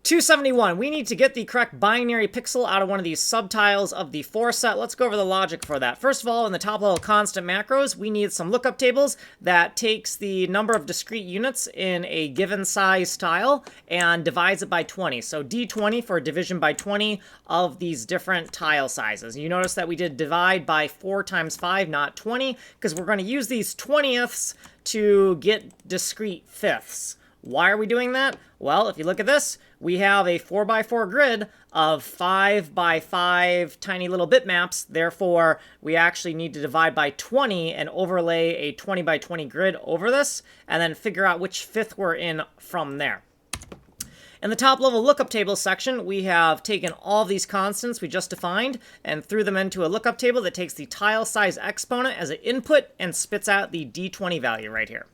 271, we need to get the correct binary pixel out of one of these subtiles of the for set. Let's go over the logic for that. First of all, in the top level constant macros, we need some lookup tables that takes the number of discrete units in a given size tile and divides it by 20. So D20 for division by 20 of these different tile sizes. You notice that we did divide by 4 times 5, not 20, because we're going to use these 20ths to get discrete fifths. Why are we doing that? Well, if you look at this, we have a 4x4 grid of 5x5 tiny little bitmaps. Therefore, we actually need to divide by 20 and overlay a 20x20 grid over this, and then figure out which fifth we're in from there. In the top level lookup table section, we have taken all these constants we just defined and threw them into a lookup table that takes the tile size exponent as an input and spits out the D20 value right here.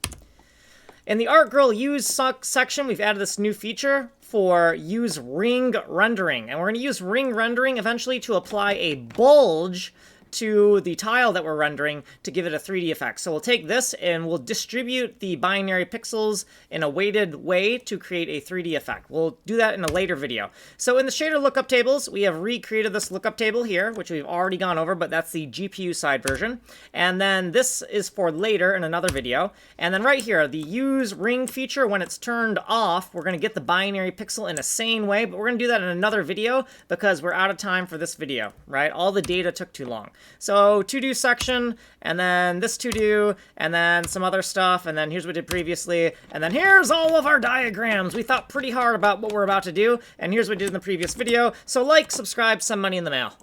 In the ArtGirl Use section, we've added this new feature for use ring rendering. And we're going to use ring rendering eventually to apply a bulge to the tile that we're rendering to give it a 3D effect. So we'll take this and we'll distribute the binary pixels in a weighted way to create a 3D effect. We'll do that in a later video. So in the shader lookup tables, we have recreated this lookup table here, which we've already gone over, but that's the GPU side version. And then this is for later in another video. And then right here, the use ring feature, when it's turned off, we're going to get the binary pixel in a sane way, but we're going to do that in another video because we're out of time for this video, right? All the data took too long. So to-do section, and then this to-do, and then some other stuff, and then here's what we did previously, and then here's all of our diagrams. We thought pretty hard about what we're about to do, and here's what we did in the previous video. So like, subscribe, send money in the mail.